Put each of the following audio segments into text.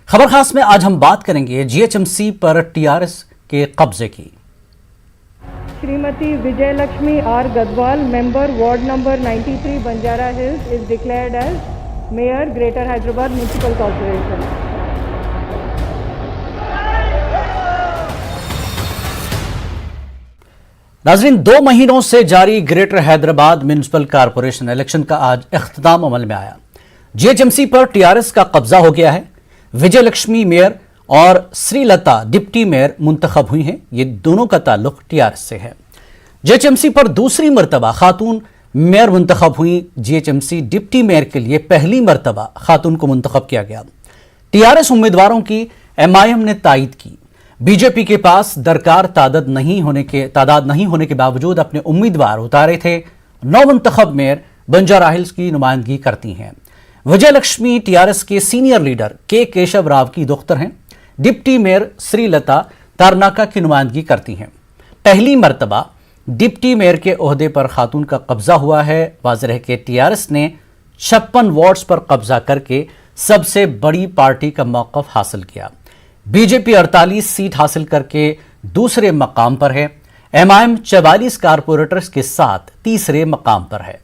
खबर खास में आज हम बात करेंगे जीएचएमसी पर टीआरएस के कब्जे की। Shrimati Vijayalakshmi R Gadwal, member ward number 93 Banjara Hills, is declared as mayor greater Hyderabad municipal corporation. नाज़रीन, 2 महीनों से जारी greater Hyderabad municipal corporation election का आज इख्तिताम अमल में आया। जीएचएमसी पर टीआरएस का कब्जा हो गया है। विजयलक्ष्मी मेयर और श्रीलता डिप्टी मेयर मुंतखब हुई हैं। ये दोनों का ताल्लुक टीआरएस से है। जीएचएमसी पर दूसरी मर्तबा खातून मेयर मुंतखब हुई। जीएचएमसी डिप्टी मेयर के लिए पहली मर्तबा खातून को मुंतखब किया गया। टीआरएस उम्मीदवारों की एमआईएम ने तायद की। बीजेपी के पास दरकार तादाद नहीं होने के बावजूद अपने उम्मीदवार उतारे थे। 9 मुंतखब मेयर बंजारा हिल्स की नुमाइंदगी करती हैं। विजयलक्ष्मी टीआरएस के सीनियर लीडर के केशव राव की दोख्तर हैं। डिप्टी मेयर श्रीलता तारनाका की नुमाइंदगी करती हैं। पहली मर्तबा डिप्टी मेयर के ओहदे पर खातून का कब्जा हुआ है। वाज़ेह है कि टीआरएस ने 56 वार्ड्स पर कब्जा करके सबसे बड़ी पार्टी का मौक़िफ़ हासिल किया। बीजेपी 48 सीट हासिल करके दूसरे मकाम पर है। एमआईएम 44 कारपोरेटर्स के साथ तीसरे मकाम पर है।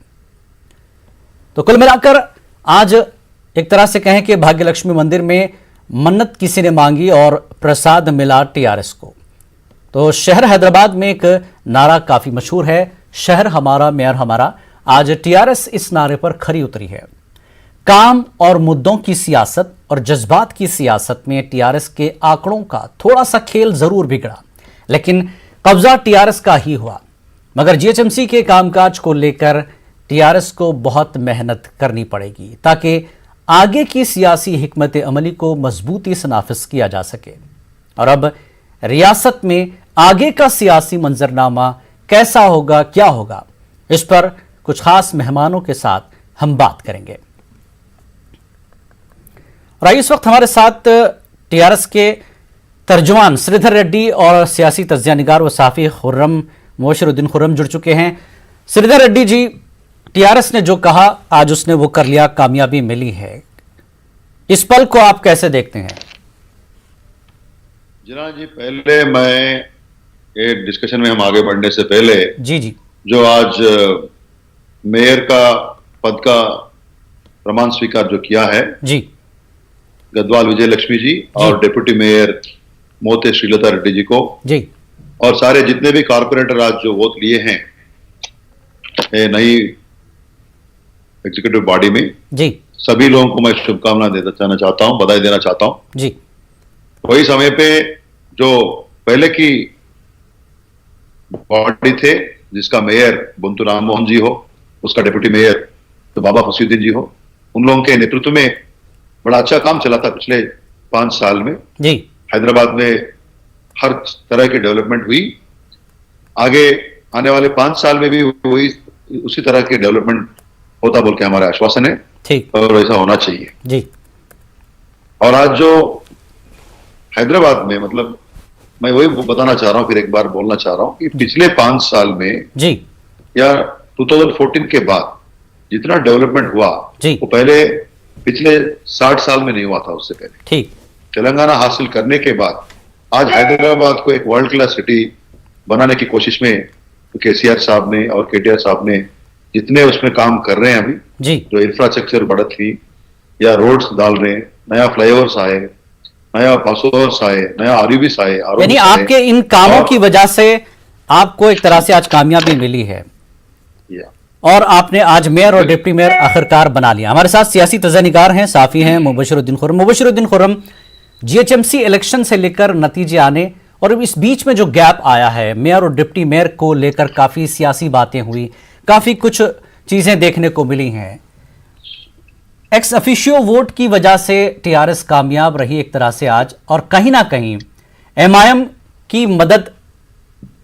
तो कुल मिलाकर आज एक तरह से कहें कि भाग्यलक्ष्मी मंदिर में मन्नत किसी ने मांगी और प्रसाद मिला टीआरएस को। तो शहर हैदराबाद में एक नारा काफी मशहूर है, शहर हमारा मेयर हमारा। आज टीआरएस इस नारे पर खरी उतरी है। काम और मुद्दों की सियासत और जज्बात की सियासत में टीआरएस के आंकड़ों का थोड़ा सा खेल जरूर बिगड़ा, लेकिन कब्जा टीआरएस का ही हुआ। मगर जीएचएमसी के कामकाज को लेकर टीआरएस को बहुत मेहनत करनी पड़ेगी ताकि आगे की सियासी हिकमत अमली को मजबूती से नाफिज किया जा सके। और अब रियासत में आगे का सियासी मंजरनामा कैसा होगा, क्या होगा, इस पर कुछ खास मेहमानों के साथ हम बात करेंगे। और इस वक्त हमारे साथ टीआरएस के तर्जुमान श्रीधर रेड्डी और सियासी तज्जिया निगार व साफी खुर्रम मुबशरुद्दीन खुर्रम जुड़ चुके हैं। श्रीधर रेड्डी जी, टीआरएस ने जो कहा आज उसने वो कर लिया, कामयाबी मिली है। इस पल को आप कैसे देखते हैं? जना जी, पहले मैं ये डिस्कशन में हम आगे बढ़ने से पहले जी जो आज मेयर का पद का प्रमाण स्वीकार जो किया है जी, गदवाल विजयलक्ष्मी जी और डिप्टी मेयर मोते श्रीलता रेड्डी जी को जी, और सारे जितने भी कारपोरेटर आज जो वोट लिए हैं नई एग्जीक्यूटिव बॉडी में जी, सभी लोगों को मैं शुभकामनाएं देना चाहता हूं, बधाई देना चाहता हूं जी। वही समय पे जो पहले की बॉडी थे जिसका मेयर बुंतु राम मोहन जी हो, उसका डिप्टी मेयर तो बाबा फसीउद्दीन जी हो, उन लोगों के नेतृत्व में बड़ा अच्छा काम चला था पिछले 5 साल में। जी, हैदराबाद में हर तरह की डेवलपमेंट हुई। आगे आने वाले 5 साल में भी वही उसी तरह की डेवलपमेंट होता बोल के हमारा आश्वासन है। ठीक, और ऐसा होना चाहिए जी। और आज जो हैदराबाद में मतलब मैं वही बताना चाह रहा हूं, फिर एक बार बोलना चाह रहा हूं कि पिछले 5 साल में जी या 2014 के बाद जितना डेवलपमेंट हुआ जी, वो पहले पिछले 60 साल में नहीं हुआ था। उससे पहले ठीक, तेलंगाना हासिल करने के बाद आज हैदराबाद को एक वर्ल्ड क्लास सिटी बनाने की कोशिश में केसीआर साहब ने और केटीआर साहब ने जितने उसमें काम कर रहे हैं अभी जी, जो इंफ्रास्ट्रक्चर बढ़त हुई या रोड्स डाल रहे हैं, नया फ्लाईओवर्स आए, नया पासओवर्स आए, नया आरयूबीस आए, यानी आपके इन कामों की वजह से आपको एक तरह से आज कामयाबी मिली है और आपने आज मेयर और डिप्टी मेयर आखिरकार बना लिया। हमारे साथ सियासी तज्जिया हैं, साफी हैं मुबशरुद्दीन खुर्रम। मुबशरुद्दीन खुर्रम, जीएचएमसी इलेक्शन से लेकर नतीजे आने और इस बीच में जो गैप आया है, मेयर और डिप्टी मेयर को लेकर काफी सियासी बातें हुई, काफी कुछ चीजें देखने को मिली हैं। एक्स ऑफिशियो वोट की वजह से टीआरएस कामयाब रही एक तरह से आज, और कहीं ना कहीं एमआईएम की मदद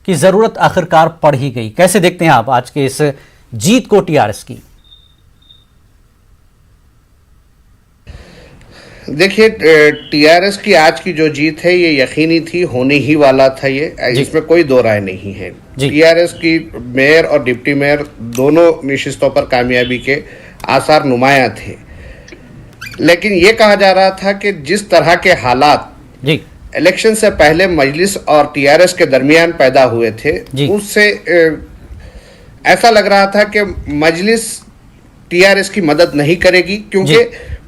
की जरूरत आखिरकार पड़ ही गई। कैसे देखते हैं आप आज के इस जीत को टीआरएस की? देखिए, टीआरएस की आज की जो जीत है ये यकीनी थी, होने ही वाला था ये, इसमें कोई दो राय नहीं है। टीआरएस की मेयर और डिप्टी मेयर दोनों निश्चित तौर पर कामयाबी के आसार नुमाया थे। लेकिन ये कहा जा रहा था कि जिस तरह के हालात जी इलेक्शन से पहले मजलिस और टीआरएस के दरमियान पैदा हुए थे, जी। उससे ऐसा लग रहा था कि मजलिस टीआरएस की मदद नहीं करेगी, क्योंकि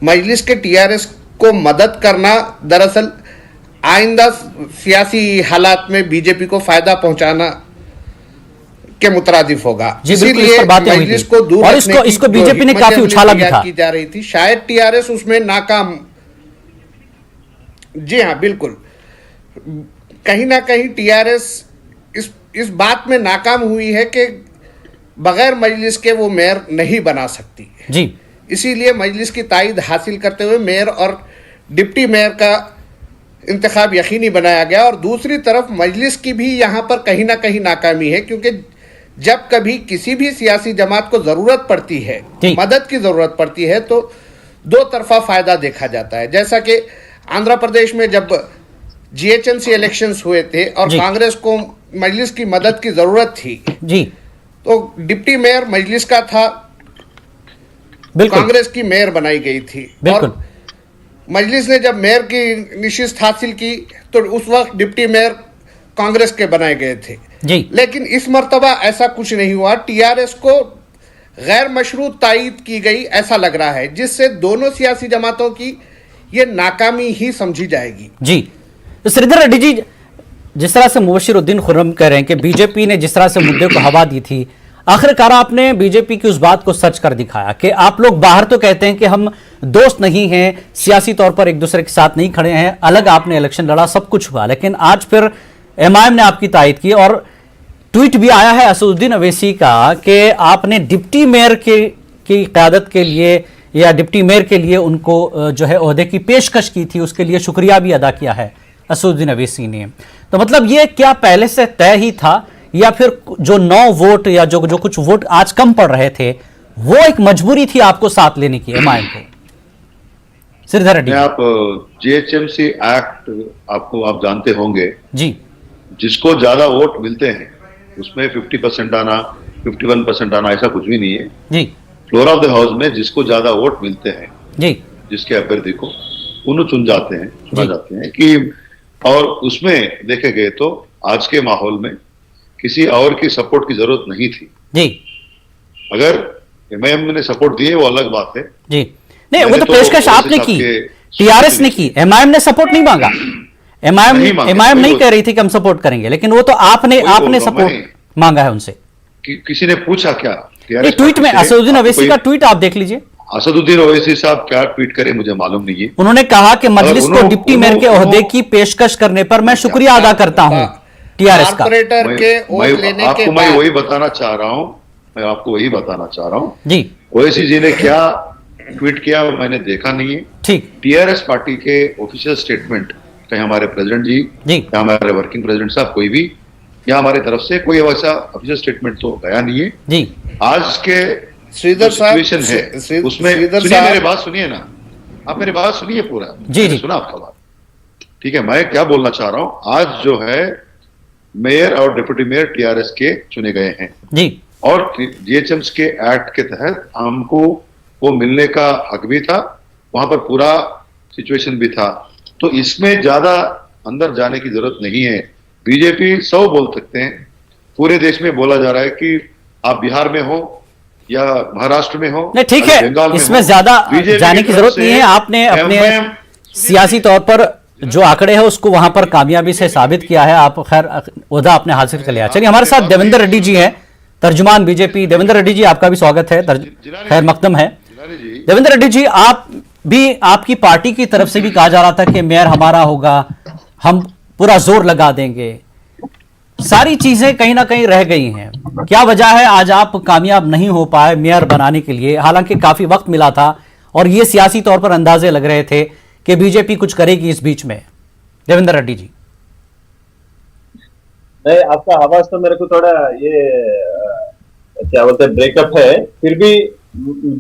मजलिस के टीआरएस को मदद करना दरअसल आइंदा सियासी हालात में बीजेपी को फायदा पहुंचाना के मुतरादिफ होगा। जी, बिल्कुल, इस इसीलिए पर बातें हुई मजलिस थी। को दूर और रखने इसको की बीजेपी ने जो काफी हिकमत उछाला भी तैयार था। की जा रही थी, शायद टीआरएस उसमें नाकाम। जी हाँ, बिल्कुल, कहीं ना कहीं टीआरएस इस बात में नाकाम हुई है कि बगैर मजलिस के वो मेयर नहीं बना सकती जी इसीलिए मजलिस की ताईद हासिल करते हुए मेयर और डिप्टी मेयर का इंतखाब यकीनी बनाया गया। और दूसरी तरफ मजलिस की भी यहाँ पर कहीं ना कहीं नाकामी है, क्योंकि जब कभी किसी भी सियासी जमात को ज़रूरत पड़ती है, मदद की ज़रूरत पड़ती है, तो दो तरफा फ़ायदा देखा जाता है। जैसा कि आंध्र प्रदेश में जब जीएचएमसी इलेक्शंस हुए थे और कांग्रेस को मजलिस की मदद की ज़रूरत थी जी, तो डिप्टी मेयर मजलिस का था, कांग्रेस की मेयर बनाई गई थी। और मजलिस ने जब मेयर की निशिस्त हासिल की तो उस वक्त डिप्टी मेयर कांग्रेस के बनाए गए थे जी। लेकिन इस मर्तबा ऐसा कुछ नहीं हुआ, टीआरएस को गैर मशरूत तायीद की गई ऐसा लग रहा है, जिससे दोनों सियासी जमातों की ये नाकामी ही समझी जाएगी। जी, तो श्रीधर रेड्डी जी, जिस तरह से मुबशिरुद्दीन खुर्रम कह रहे हैं कि बीजेपी ने जिस तरह से मुद्दे को हवा दी थी, आखिरकार आपने बीजेपी की उस बात को सच कर दिखाया कि आप लोग बाहर तो कहते हैं कि हम दोस्त नहीं हैं, सियासी तौर पर एक दूसरे के साथ नहीं खड़े हैं, अलग आपने इलेक्शन लड़ा, सब कुछ हुआ, लेकिन आज फिर एमआईएम ने आपकी तायद की और ट्वीट भी आया है असदुद्दीन अवैसी का कि आपने डिप्टी मेयर की क़यादत के लिए या डिप्टी मेयर के लिए उनको जो है ओहदे की पेशकश की थी, उसके लिए शुक्रिया भी अदा किया है असदुद्दीन अवैसी ने। तो मतलब ये क्या पहले से तय ही था या फिर जो 9 वोट या जो कुछ वोट आज कम पड़ रहे थे वो एक मजबूरी थी आपको साथ लेने की एमआईएम को? श्रीधर रेड्डी, आप जीएचएमसी एक्ट आप जानते होंगे जी, जिसको ज्यादा वोट मिलते हैं उसमें 50% आना 51% आना ऐसा कुछ भी नहीं है जी। फ्लोर ऑफ द हाउस में जिसको ज्यादा वोट मिलते हैं जी, जिसके अभ्यर्थी को उन्हें चुना जाते हैं कि, और उसमें देखे गए तो आज के माहौल में किसी और की सपोर्ट की जरूरत नहीं थी जी। अगर एमआईएम ने सपोर्ट दिए वो अलग बात है जी, नहीं वो तो पेशकश आपने की, टीआरएस ने की, एमआईएम ने सपोर्ट नहीं मांगा। एमआईएम नहीं कह रही थी कि हम सपोर्ट करेंगे, लेकिन वो तो आपने सपोर्ट मांगा है उनसे। किसी ने पूछा क्या? ट्वीट में असदुद्दीन अवैसी का ट्वीट आप देख लीजिए। असदुद्दीन ओवैसी साहब क्या ट्वीट करे मुझे मालूम नहीं है। उन्होंने कहा कि मजलिस को डिप्टी मेयर के ओहदे की पेशकश करने पर मैं शुक्रिया अदा करता हूं टीआरएस का। मैं वही बताना चाह रहा हूं, मैं आपको वही बताना चाह रहा हूं जी। ओवैसी जी ने क्या ट्वीट किया मैंने देखा नहीं है। ठीक, टीआरएस पार्टी के ऑफिशियल स्टेटमेंट चाहे हमारे प्रेसिडेंट जी या हमारे वर्किंग प्रेसिडेंट साहब कोई भी या हमारे तरफ से कोई वैसा ऑफिशियल स्टेटमेंट तो गया नहीं है जी। आज के श्रीधर सिचुएशन है उसमें सुनिए, मेरी बात सुनिए ना, आप मेरी बात सुनिए पूरा जी जी, सुना आपका बात, ठीक है। मैं क्या बोलना चाह रहा हूं, आज जो है मेयर और डिप्टी मेयर टीआरएस के चुने गए हैं जी, और जीएचएम्स के एक्ट के तहत हमको वो मिलने का हक भी था, वहां पर पूरा सिचुएशन भी था, तो इसमें ज्यादा अंदर जाने की जरूरत नहीं है। बीजेपी 100 बोल सकते हैं, पूरे देश में बोला जा रहा है कि आप बिहार में हो या महाराष्ट्र में हो, नहीं ठीक है, इसमें ज्यादा जाने की जरूरत नहीं है। आपने अपने सियासी तौर पर जो आंकड़े हैं उसको वहां पर कामयाबी से साबित किया है, आप खैर ओहदा आपने हासिल कर लिया। चलिए हमारे साथ देवेंद्र रेड्डी जी हैं, तर्जुमान बीजेपी। देवेंद्र रेड्डी जी आपका भी स्वागत है, खैर मकदम है। देवेंद्र रेड्डी जी, आप भी, आपकी पार्टी की तरफ से भी कहा जा रहा था कि मेयर हमारा होगा, हम पूरा जोर लगा देंगे, सारी चीजें कहीं ना कहीं रह गई हैं। क्या वजह है आज आप कामयाब नहीं हो पाए मेयर बनाने के लिए? हालांकि काफी वक्त मिला था और ये सियासी तौर पर अंदाजे लग रहे थे कि बीजेपी कुछ करेगी इस बीच में। देवेंद्र रेड्डी जी, नहीं, आपका आवाज तो मेरे को थोड़ा ये क्या बोलते हैं ब्रेकअप है, फिर भी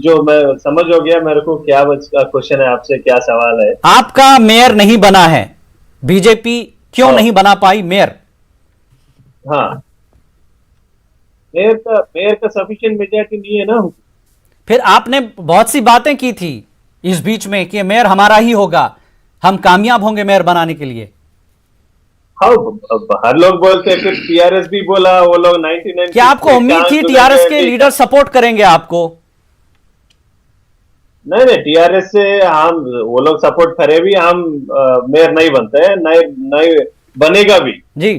जो मैं समझ हो गया मेरे को क्या क्वेश्चन है आपसे, क्या सवाल है। आपका मेयर नहीं बना है, बीजेपी क्यों नहीं बना पाई मेयर? हाँ, मेयर का सफिशिएंट मेजॉरिटी नहीं है ना। फिर आपने बहुत सी बातें की थी इस बीच में कि मेयर हमारा ही होगा, हम कामयाब होंगे मेयर बनाने के लिए? हाँ, हर लोग बोलते हैं, फिर टीआरएस भी बोला, वो लोग 99। क्या आपको उम्मीद थी टीआरएस के लीडर सपोर्ट करेंगे आपको? नहीं नहीं, टीआरएस से हम, वो लोग सपोर्ट करे भी, हम मेयर नहीं बनते हैं, नहीं बनेगा भी जी।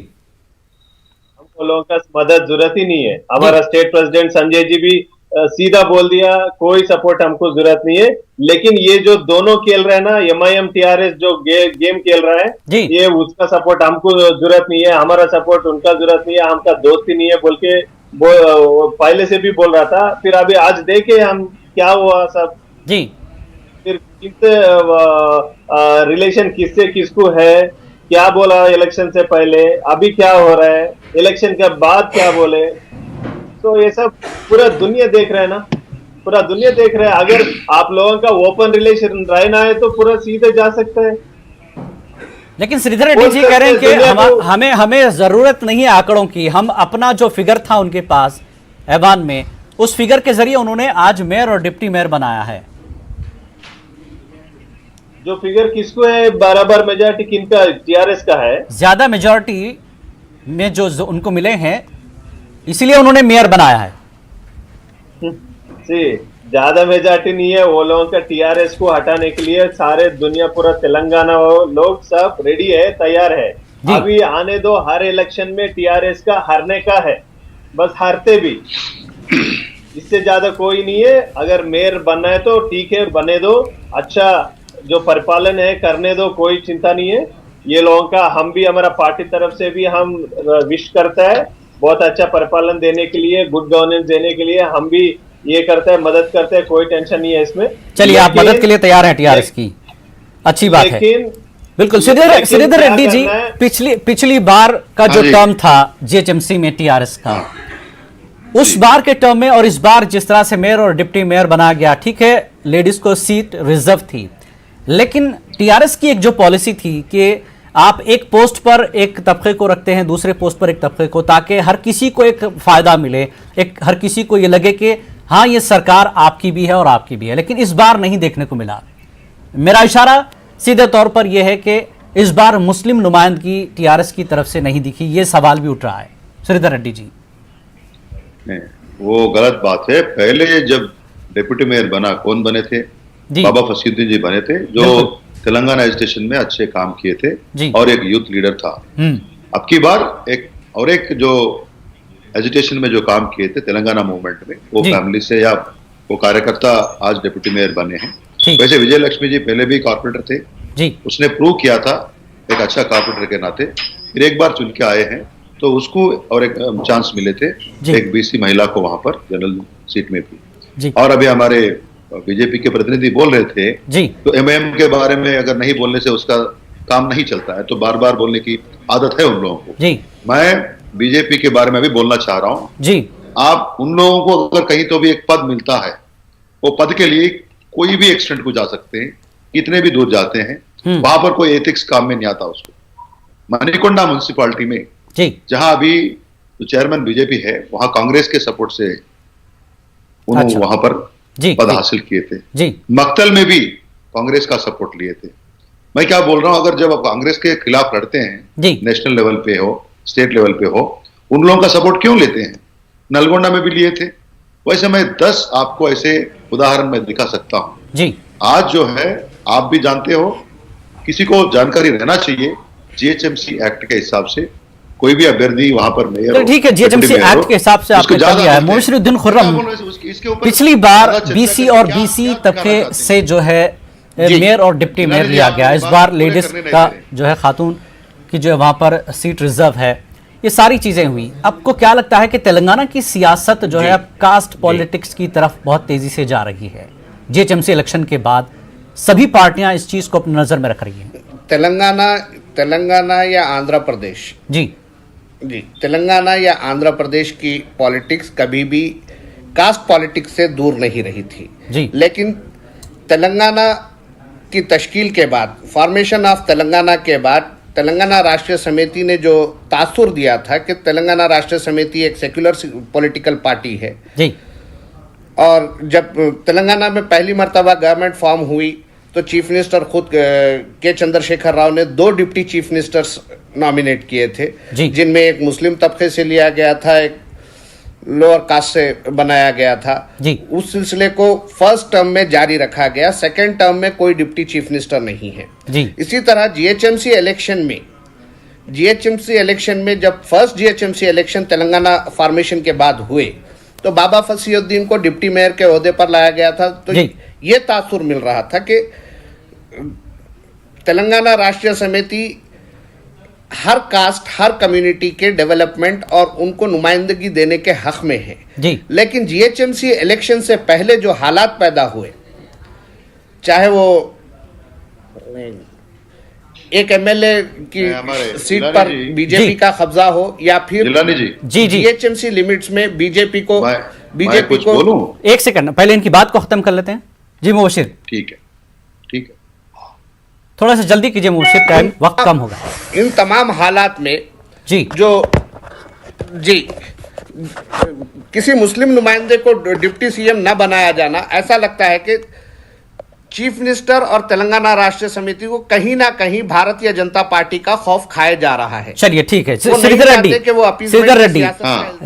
हमको लोगों का मदद जरूरत ही नहीं है। हमारा स्टेट प्रेसिडेंट संजय जी भी सीधा बोल दिया, कोई सपोर्ट हमको जरूरत नहीं है। लेकिन ये जो दोनों खेल रहे हैं ना, एमआईएम टीआरएस जो गेम खेल रहा है, ये उसका सपोर्ट हमको जरूरत नहीं है, हमारा सपोर्ट उनका जरूरत नहीं है, हमका दोस्ती नहीं है बोल के पहले से भी बोल रहा था। फिर अभी आज देखे हम क्या हुआ सब जी। फिर किससे रिलेशन किससे किसको है, क्या बोला इलेक्शन से पहले, अभी क्या हो रहा है, इलेक्शन के बाद क्या बोले, तो ये सब पूरा दुनिया देख रहा है ना, पूरा दुनिया देख रहा है। अगर आप लोगों का ओपन रिलेशन रहना है तो पूरा सीधे जा सकता है। लेकिन श्रीधर रेड्डी जी कह रहे हैं कि हमें जरूरत नहीं है आंकड़ों की, हम अपना जो फिगर था उनके पास ऐवान में, उस फिगर के जरिए उन्होंने आज मेयर और डिप्टी मेयर बनाया है। जो फिगर किसको है, बराबर मेजॉरिटी किनका, टीआरएस का है, ज्यादा मेजॉरिटी में जो उनको मिले हैं, इसीलिए उन्होंने मेयर बनाया है। ज्यादा मेजॉरिटी नहीं है, वो लोगों का टीआरएस को हटाने के लिए सारे दुनिया, पूरा तेलंगाना लोग सब रेडी है, तैयार है। अभी आने दो, हर इलेक्शन में टीआरएस का हारने का है, बस हारते भी, इससे ज्यादा कोई नहीं है। अगर मेयर बनना है तो ठीक है, बने दो, अच्छा जो परिपालन है करने दो, कोई चिंता नहीं है। ये लोगों का, हम भी, हमारा पार्टी तरफ से भी हम विश करता है बहुत अच्छा परिपालन देने के लिए, गुड गवर्नेंस देने के लिए, हम भी ये करते हैं, मदद करते हैं, कोई टेंशन नहीं है इसमें। चलिए, आप मदद के लिए तैयार हैं टीआरएस की, अच्छी बात है। बिल्कुल। श्रीधर रेड्डी जी, पिछली बार का जो टर्म था जीएचएमसी में टीआरएस का, उस बार के टर्म में और इस बार जिस तरह से मेयर और डिप्टी मेयर बनाया गया, ठीक है, लेडीज को सीट रिजर्व थी, लेकिन टीआरएस की एक जो पॉलिसी थी कि आप एक पोस्ट पर एक तबके को रखते हैं, दूसरे पोस्ट पर एक तबके को, ताकि हर किसी को एक फायदा मिले, हर किसी को ये लगे कि हाँ, ये सरकार आपकी भी है और आपकी भी है। लेकिन इस बार नहीं देखने को मिला। मेरा इशारा सीधे तौर पर यह है कि इस बार मुस्लिम नुमाइंदगी टीआरएस की तरफ से नहीं दिखी, ये सवाल भी उठ रहा है। श्रीधर रेड्डी जी, नहीं, वो गलत बात है। पहले जब डिप्टी मेयर बना, कौन बने थे? बाबा फसीउद्दीन जी बने थे, जो तेलंगाना एजुटेशन में अच्छे काम किए थे और एक यूथ लीडर था। अब की बार एक जो एजुटेशन में जो काम किए थे तेलंगाना मूवमेंट में, वो फैमिली से या वो कार्यकर्ता आज डिप्टी मेयर बने हैं। वैसे विजय लक्ष्मी जी पहले भी कॉर्पोरेटर थे जी, उसने प्रूव किया था एक अच्छा कॉर्पोरेटर के नाते, फिर एक बार चुन के आए हैं, तो उसको और एक चांस मिले थे, एक बीसी महिला को वहां पर जनरल सीट में भी। और अभी हमारे बीजेपी के प्रतिनिधि बोल रहे थे जी, तो एमआईएम के बारे में अगर नहीं बोलने से उसका काम नहीं चलता है, तो बार बार बोलने की आदत है उन लोगों को जी। मैं बीजेपी के बारे में भी बोलना चाह रहा हूं जी। आप उन लोगों को अगर कहीं तो भी एक पद मिलता है, वो पद के लिए कोई भी एक्सटेंट को जा सकते हैं, कितने भी दूर जाते हैं, वहां पर कोई एथिक्स काम में नहीं आता उसको। मणिकोंडा म्युनिसिपालिटी में जी, जहां अभी तो चेयरमैन बीजेपी है, वहां कांग्रेस के सपोर्ट से उन्होंने वहां पर पद हासिल किए थे जी। मक्तल में भी कांग्रेस का सपोर्ट लिए थे। मैं क्या बोल रहा हूं, अगर जब आप कांग्रेस के खिलाफ लड़ते हैं, नेशनल लेवल पे हो, स्टेट लेवल पे हो, उन लोगों का सपोर्ट क्यों लेते हैं? नलगोंडा में भी लिए थे। वैसे मैं 10 आपको ऐसे उदाहरण में दिखा सकता हूं जी। आज जो है, आप भी जानते हो, किसी को जानकारी रहना चाहिए जीएचएमसी एक्ट के हिसाब से, कोई भी अभ्यर्थी वहां पर मेयर, ठीक है, जीएचएमसी एक्ट के हिसाब से आपने कर दिया है। मुबशिरुद्दीन खुर्रम, पिछली बार बीसी और बीसी तबके से जो है मेयर और डिप्टी मेयर लिया गया, इस बार लेडीज का जो है, खातून की जो है वहां पर सीट रिजर्व है, ये सारी चीजें हुई। आपको क्या लगता है कि तेलंगाना की सियासत जो है अब कास्ट पॉलिटिक्स की तरफ बहुत तेजी से जा रही है? जीएचएमसी इलेक्शन के बाद सभी पार्टियां इस चीज को अपनी नजर में रख रही हैं। तेलंगाना या आंध्र प्रदेश जी, तेलंगाना या आंध्र प्रदेश की पॉलिटिक्स कभी भी कास्ट पॉलिटिक्स से दूर नहीं रही थी जी। लेकिन तेलंगाना की तश्कील के बाद, फॉर्मेशन ऑफ तेलंगाना के बाद, तेलंगाना राष्ट्रीय समिति ने जो तासुर दिया था कि तेलंगाना राष्ट्रीय समिति एक सेक्युलर पॉलिटिकल पार्टी है जी, और जब तेलंगाना में पहली मर्तबा गवर्नमेंट फॉर्म हुई तो चीफ मिनिस्टर खुद के चंद्रशेखर राव ने 2 डिप्टी चीफ मिनिस्टर्स नॉमिनेट किए थे, जिनमें एक मुस्लिम तबके से लिया गया था, एक लोअर कास्ट से बनाया गया था जी। उस सिलसिले को फर्स्ट टर्म में जारी रखा गया, सेकंड टर्म में कोई डिप्टी चीफ मिनिस्टर नहीं है जी। इसी तरह जीएचएमसी इलेक्शन में जब first GHMC election Telangana formation के बाद हुए तो बाबा फसीउद्दीन को डिप्टी मेयर के ओहदे पर लाया गया था। तो ये तासुर मिल रहा था कि तेलंगाना राष्ट्रीय समिति हर कास्ट, हर कम्युनिटी के डेवलपमेंट और उनको नुमाइंदगी देने के हक में है जी। लेकिन जीएचएमसी इलेक्शन से पहले जो हालात पैदा हुए, चाहे वो एक एमएलए की सीट पर बीजेपी का कब्जा हो या फिर जीएचएमसी लिमिट्स में बीजेपी को एक सेकंड पहले इनकी बात को खत्म कर लेते हैं जी मुबशिर। ठीक है थोड़ा सा जल्दी कीजिए मुबशिर, टाइम वक्त कम होगा। इन तमाम हालात में जी किसी मुस्लिम नुमाइंदे को डिप्टी सीएम न बनाया जाना, ऐसा लगता है कि चीफ मिनिस्टर और तेलंगाना राष्ट्रीय समिति को कहीं ना कहीं भारतीय जनता पार्टी का खौफ खाया जा रहा है। चलिए ठीक है,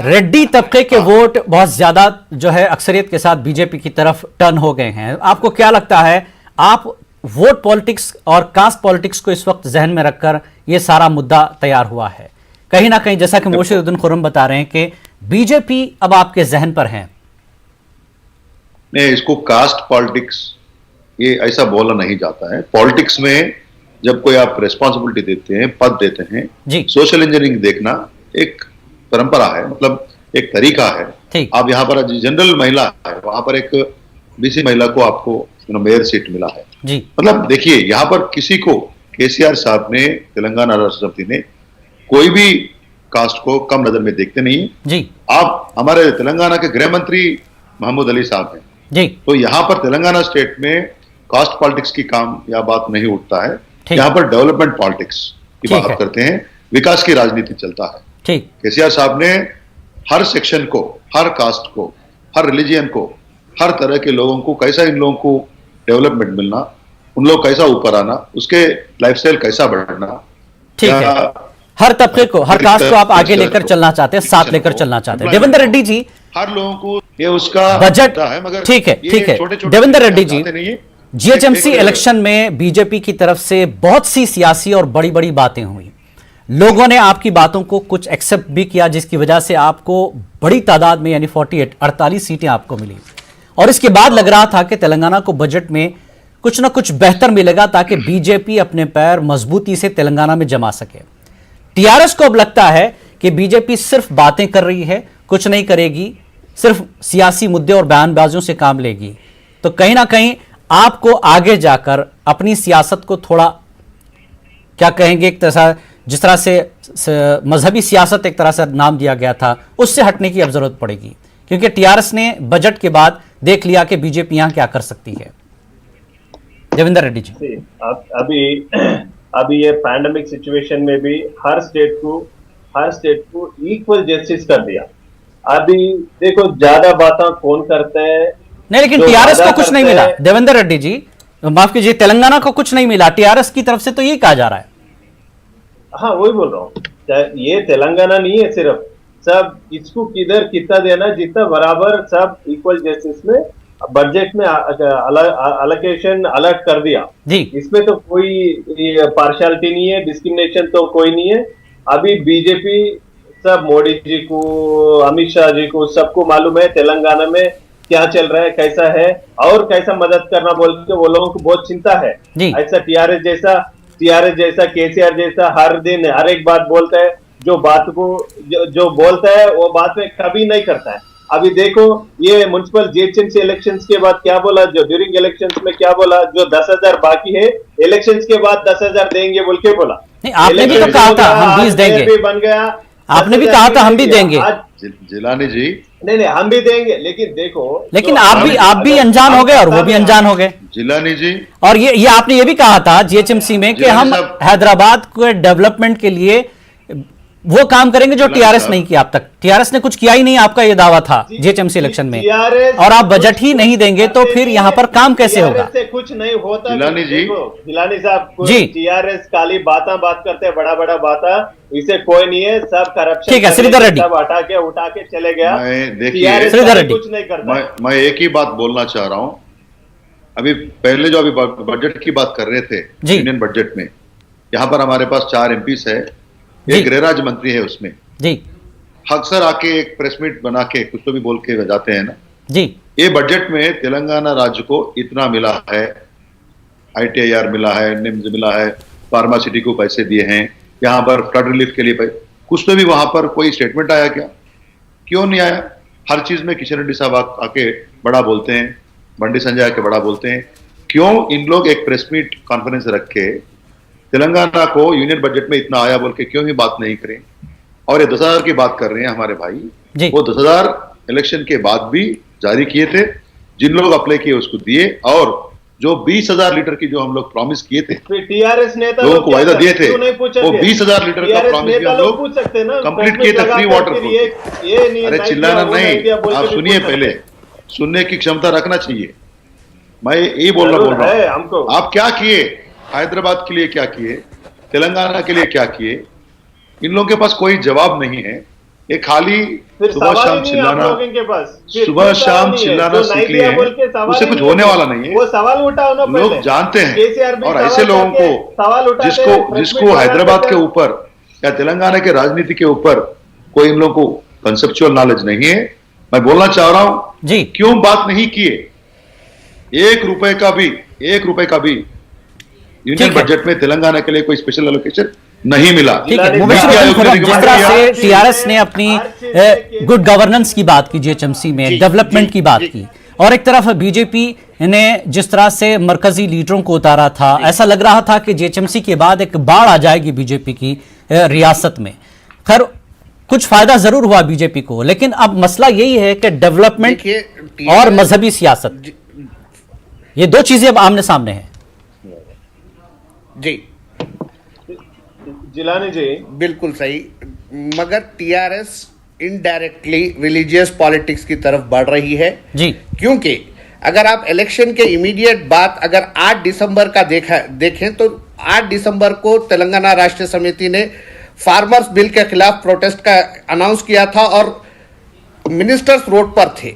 रेड्डी तबके के वोट बहुत ज्यादा जो है अक्सरियत के साथ बीजेपी की तरफ टर्न हो गए हैं। आपको क्या लगता है, आप वोट पॉलिटिक्स और कास्ट पॉलिटिक्स को इस वक्त जहन में रखकर यह सारा मुद्दा तैयार हुआ है? कहीं ना कहीं जैसा कि मुर्शिदुद्दीन खुर्रम बता रहे हैं कि बीजेपी अब आपके जहन पर है। नहीं, इसको कास्ट पॉलिटिक्स ये ऐसा बोला नहीं जाता है। पॉलिटिक्स में जब कोई आप रिस्पॉन्सिबिलिटी देते हैं, पद देते हैं जी, सोशल इंजीनियरिंग देखना एक परंपरा है, मतलब एक तरीका है। आप यहाँ पर जनरल महिला है, वहां पर एक बीसी महिला को आपको मेयर सीट मिला है जी। मतलब देखिए, यहाँ पर किसी को केसीआर साहब ने, तेलंगाना राष्ट्र समिति ने कोई भी कास्ट को कम नजर में देखते नहीं जी। आप हमारे तेलंगाना के गृह मंत्री महमूद अली साहब हैं जी, तो यहाँ पर तेलंगाना स्टेट में कास्ट पॉलिटिक्स की काम या बात नहीं उठता है। यहाँ पर डेवलपमेंट पॉलिटिक्स की बात करते हैं, विकास की राजनीति चलता है। केसीआर साहब ने हर सेक्शन को, हर कास्ट को, हर रिलीजियन को, हर तरह के लोगों को कैसा, इन लोगों को डेवलपमेंट मिलना, उन लोग कैसा ऊपर आना, उसके लाइफस्टाइल कैसा बढ़ना, ठीक है, हर तबके को, हर कास्ट को आप आगे लेकर चलना चाहते हैं, साथ लेकर चलना चाहते हैं। देवेंद्र रेड्डी जी, हर लोगों को ये उसका बजट है, मगर ठीक है देवेंद्र रेड्डी जी, जीएचएमसी इलेक्शन में बीजेपी की तरफ से बहुत सी सियासी और बड़ी बड़ी बातें हुई। लोगों ने आपकी बातों को कुछ एक्सेप्ट भी किया, जिसकी वजह से आपको बड़ी तादाद में यानी 48 सीटें आपको मिली। और इसके बाद लग रहा था कि तेलंगाना को बजट में कुछ ना कुछ बेहतर मिलेगा ताकि बीजेपी अपने पैर मजबूती से तेलंगाना में जमा सके। टीआरएस को अब लगता है कि बीजेपी सिर्फ बातें कर रही है, कुछ नहीं करेगी, सिर्फ सियासी मुद्दे और बयानबाजियों से काम लेगी। तो कहीं ना कहीं आपको आगे जाकर अपनी सियासत को थोड़ा, क्या कहेंगे, एक तरह जिस तरह से मजहबी सियासत एक तरह से नाम दिया गया था, उससे हटने की अब जरूरत पड़ेगी, क्योंकि टीआरएस ने बजट के बाद देख लिया कि बीजेपी यहां क्या कर सकती है। देवेंद्र रेड्डी जी, अभी ये पैंडेमिक सिचुएशन में भी हर स्टेट को इक्वल जस्टिस कर दिया। अभी देखो, ज्यादा बातें कौन करते हैं? नहीं, लेकिन टीआरएस को कुछ नहीं मिला। देवेंद्र रेड्डी जी, माफ कीजिए, तेलंगाना को कुछ नहीं मिला, टीआरएस की तरफ से तो यही कहा जा रहा है। हाँ, वही बोल रहा हूँ, ये तेलंगाना नहीं है सिर्फ, सब इसको किधर कितना देना, जितना बराबर, सब इक्वल जस्टिस में बजट में अलोकेशन अलर्ट कर दिया जी। इसमें तो कोई पार्शियलिटी नहीं है, डिस्क्रिमिनेशन तो कोई नहीं है। अभी बीजेपी सब मोदी जी को, अमित शाह जी को, सबको मालूम है तेलंगाना में क्या चल रहा है, कैसा है और कैसा मदद करना बोल के वो लोगों को बहुत चिंता है। ऐसा टीआरएस जैसा केसीआर जैसा हर दिन हर एक बात बोलता है, जो बात को जो बोलता है वो बात में कभी नहीं करता है। अभी देखो, ये म्युनिसिपल जीएचएमसी इलेक्शंस के बाद क्या बोला, जो ड्यूरिंग इलेक्शंस में क्या बोला, जो 10,000 बाकी है इलेक्शंस के बाद 10,000 देंगे बोल के बोला। नहीं, आपने भी तो कहा था हम भी देंगे, बन गया, आपने भी कहा था हम भी देंगे। जिलानी जी, नहीं, हम भी देंगे, लेकिन देखो, लेकिन आप भी अनजान हो गए और वो भी अनजान हो गए। जिलानी जी, और ये आपने ये भी कहा था जीएचएमसी में कि हम हैदराबाद को डेवलपमेंट के लिए वो काम करेंगे जो टीआरएस नहीं किया अब तक। टीआरएस ने कुछ किया ही नहीं, आपका ये दावा था जीएचएमसी इलेक्शन में, और आप बजट ही नहीं देंगे तो फिर यहाँ पर काम कैसे होगा? से कुछ नहीं होता जिलानी जी, जिलानी साहब जी, टीआरएस खाली बात करते, बड़ा बाता, इसे कोई नहीं है, सब करप्शन। ठीक है, श्रीधर रेड्डी सब हटा के उठा के चले गया। देखिए श्रीधर रेड्डी, कुछ नहीं करता। मैं एक ही बात बोलना चाह रहा हूं। अभी पहले जो अभी बजट की बात कर रहे थे, यूनियन बजट में, यहाँ पर हमारे पास 4 एमपीस है, एक गृह राज्य मंत्री है उसमें जी, अक्सर आके एक प्रेस मीट बना के कुछ तो भी बोल के जाते हैं ना जी। ये बजट में तेलंगाना राज्य को इतना मिला है, ITIR मिला है, निम्स मिला है, फार्मासिटी को पैसे दिए हैं, यहाँ पर फ्लड रिलीफ के लिए कुछ तो भी वहां पर कोई स्टेटमेंट आया क्या? क्यों नहीं आया? हर चीज में किशन रेड्डी साहब आके बड़ा बोलते हैं, बंडी संजय आके बड़ा बोलते हैं। क्यों इन लोग एक प्रेस मीट कॉन्फ्रेंस रख के तेलंगाना को यूनियन बजट में इतना आया बोल के क्यों ही बात नहीं करें? और ये 10,000 की बात कर रहे हैं हमारे भाई, वो 10,000 इलेक्शन के बाद भी जारी किए थे, जिन लोग अप्लाई किए उसको दिए, और जो 20,000 लीटर की जो हम लोग प्रॉमिस किए थे, टीआरएस नेता लोगों को वायदा दिए थे, वो 20,000 लीटर का प्रॉमिस भी हम लोग कंप्लीट किए थे, फ्री वाटर को। अरे चिल्लाना नहीं, आप सुनिए, पहले सुनने की क्षमता रखना चाहिए। मैं यही बोल रहा हूँ, हमको आप क्या किए? हैदराबाद के लिए क्या किए? तेलंगाना के लिए क्या किए? इन लोगों के पास कोई जवाब नहीं है। ये खाली सुबह शाम चिल्लाना, सुबह शाम चिल्लाना सीख लिए हैं, उससे कुछ होने वाला नहीं है। वो सवाल उठाओ, लोग जानते हैं, और ऐसे लोगों को जिसको हैदराबाद के ऊपर या तेलंगाना के राजनीति के ऊपर कोई इन लोगों को कंसेप्चुअल नॉलेज नहीं है। मैं बोलना चाह रहा हूं जी, क्यों बात नहीं किए? 1 रुपए का भी यूनियन बजट में तेलंगाना के लिए कोई स्पेशल एलोकेशन नहीं मिला। ठीक है, जिस तरह से टीआरएस ने अपनी गुड गवर्नेंस की बात की, जीएचएमसी में डेवलपमेंट की बात की, और एक तरफ बीजेपी ने जिस तरह से मरकजी लीडरों को उतारा था, ऐसा लग रहा था कि जीएचएमसी के बाद एक बाढ़ आ जाएगी बीजेपी की रियासत में। खैर कुछ फायदा जरूर हुआ बीजेपी को, लेकिन अब मसला यही है कि डेवलपमेंट और मजहबी सियासत, ये 2 चीजें अब आमने सामने हैं। जी जिलानी जी, बिल्कुल सही, मगर टीआरएस इनडायरेक्टली रिलीजियस पॉलिटिक्स की तरफ बढ़ रही है जी, क्योंकि अगर आप इलेक्शन के इमीडिएट बाद अगर 8 दिसंबर का देखें तो 8 दिसंबर को तेलंगाना राष्ट्रीय समिति ने फार्मर्स बिल के खिलाफ प्रोटेस्ट का अनाउंस किया था और मिनिस्टर्स रोड पर थे।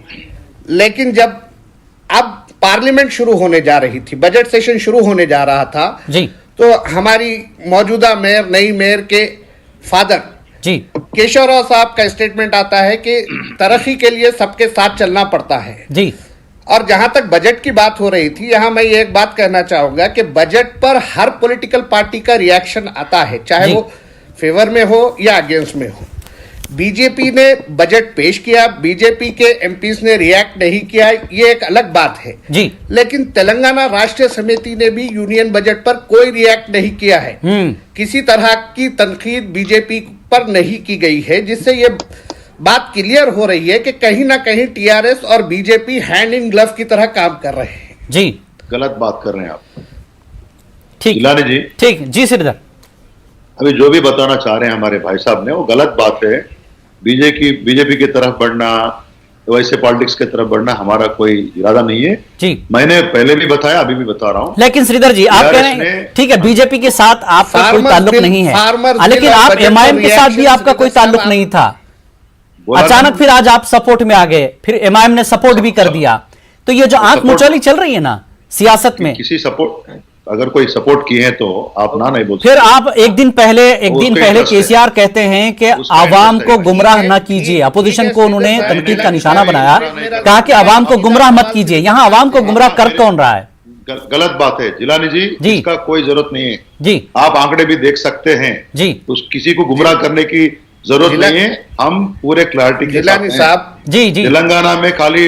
लेकिन जब अब पार्लियामेंट शुरू होने जा रही थी, बजट सेशन शुरू होने जा रहा था जी, तो हमारी मौजूदा मेयर, नई मेयर के फादर जी, केशव राव साहब का स्टेटमेंट आता है कि तरक्की के लिए सबके साथ चलना पड़ता है जी। और जहां तक बजट की बात हो रही थी, यहां मैं ये एक बात कहना चाहूंगा कि बजट पर हर पॉलिटिकल पार्टी का रिएक्शन आता है, चाहे वो फेवर में हो या अगेंस्ट में हो। बीजेपी ने बजट पेश किया, बीजेपी के एमपीज ने रिएक्ट नहीं किया, ये एक अलग बात है जी, लेकिन तेलंगाना राष्ट्रीय समिति ने भी यूनियन बजट पर कोई रिएक्ट नहीं किया है। किसी तरह की तनकीद बीजेपी पर नहीं की गई है, जिससे ये बात क्लियर हो रही है कि कहीं ना कहीं टीआरएस और बीजेपी हैंड इन ग्लव की तरह काम कर रहे हैं। जी, गलत बात कर रहे हैं आप। ठीक, जिलानी जी, ठीक जी, श्रीधर, अभी जो भी बताना चाह रहे हैं हमारे भाई साहब ने, वो गलत बात है। बीजेपी की तरफ बढ़ना, वैसे पॉलिटिक्स की तरफ बढ़ना हमारा कोई इरादा नहीं है जी। मैंने पहले भी बताया, अभी भी बता रहा हूं। लेकिन श्रीधर जी, आप कह रहे हैं ठीक है, बीजेपी के साथ आपका कोई ताल्लुक नहीं है, लेकिन आप एमआईएम के साथ भी आपका कोई ताल्लुक नहीं था। अचानक फिर आज आप सपोर्ट में आ गए, फिर एमआईएम ने सपोर्ट भी कर दिया। तो ये जो आंख मुचौली चल रही है ना सियासत में, किसी सपोर्ट, अगर कोई सपोर्ट किए हैं तो आप ना नहीं बोल सकते। फिर आप एक दिन पहले केसीआर कहते हैं कि आवाम को गुमराह न कीजिए, अपोजिशन को उन्होंने तनकीद का निशाना बनाया, कहा कि आवाम को गुमराह मत कीजिए। यहाँ आवाम को गुमराह कर कौन रहा है? गलत बात है जिलानी जी, इसका कोई जरूरत नहीं है जी। आप आंकड़े भी देख सकते हैं जी, किसी को गुमराह करने की जरूरत नहीं है। हम पूरे क्लैरिटी के साथ हैं। जी जी, तेलंगाना में खाली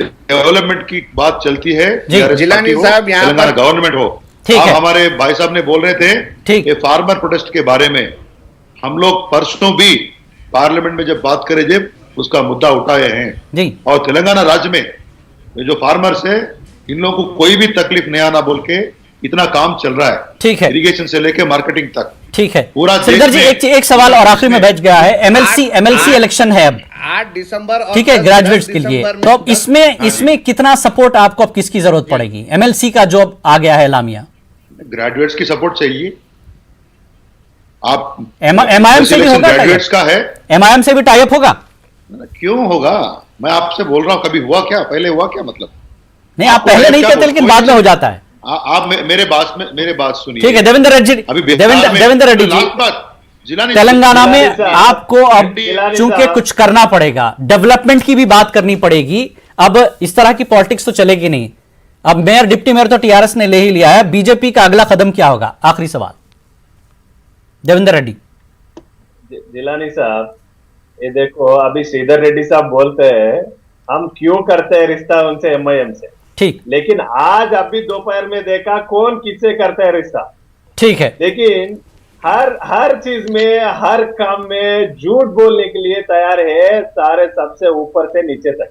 डेवलपमेंट की बात चलती है, जिलानी साहब, तेलंगाना गवर्नमेंट हो। हमारे भाई साहब ने बोल रहे थे कि फार्मर प्रोटेस्ट के बारे में हम लोग परसों भी पार्लियामेंट में जब बात करें जब उसका मुद्दा उठाए हैं। और तेलंगाना राज्य में जो फार्मर्स है, इन लोगों को कोई भी तकलीफ नहीं आना बोल के इतना काम चल रहा है, ठीक है, इरिगेशन से लेके मार्केटिंग तक, ठीक है। पूरा श्रीधर जी एक सवाल और आखिरी में बच गया है। एमएलसी इलेक्शन है अब 8 दिसंबर और ठीक है 10 ग्रेजुएट्स के लिए, दिसंबर में तो अब इसमें कितना सपोर्ट आपको अब किसकी जरूरत पड़ेगी? एमएलसी का जो अब आ गया है एलामिया, ग्रेजुएट्स की सपोर्ट चाहिए। आप एमआईएम से भी होगा, ग्रेजुएट्स का है, एमआईएम से भी टाई अप होगा? क्यों होगा? मैं आपसे बोल रहा हूं, कभी हुआ क्या? पहले हुआ क्या? मतलब नहीं, आप पहले नहीं कहते, लेकिन बाद में हो जाता है। आप मेरे बात सुनिए। ठीक है, देवेंद्र रेड्डी, अभी देवेंद्र रेड्डी जी, तेलंगाना में आपको अब चूंकि कुछ करना पड़ेगा, डेवलपमेंट की भी बात करनी पड़ेगी। अब इस तरह की पॉलिटिक्स तो चलेगी नहीं। अब मेयर डिप्टी मेयर तो टीआरएस ने ले ही लिया है, बीजेपी का अगला कदम क्या होगा? आखिरी सवाल देवेंद्र रेड्डी। जिलानी साहब, ये देखो, अभी श्रीधर रेड्डी साहब बोलते हैं हम क्यों करते हैं रिश्ता उनसे, एमआईएम से, ठीक, लेकिन आज अभी दोपहर में देखा कौन किससे करता है रिश्ता, ठीक है। लेकिन हर चीज में, हर काम में झूठ बोलने के लिए तैयार है, सारे सबसे ऊपर से नीचे तक।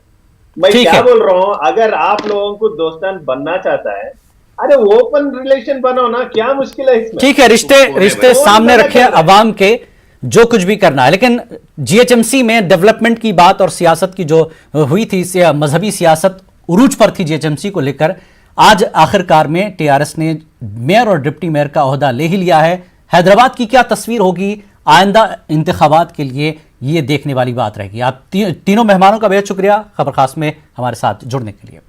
मैं क्या बोल रहा हूं, अगर आप लोगों को दोस्तान बनना चाहता है, अरे ओपन रिलेशन बनो ना, क्या मुश्किल है इसमें? ठीक है, रिश्ते सामने रखे अवाम के, जो कुछ भी करना है। लेकिन जीएचएमसी में डेवलपमेंट की बात और सियासत की जो हुई थी, मजहबी सियासत उरूज पर थी जीएचएमसी को लेकर, आज आखिरकार में टीआरएस ने मेयर और डिप्टी मेयर का ओहदा ले ही लिया है। हैदराबाद की क्या तस्वीर होगी आइंदा इंतखाबात के लिए, ये देखने वाली बात रहेगी। आप तीनों मेहमानों का बेहद शुक्रिया खबर खास में हमारे साथ जुड़ने के लिए।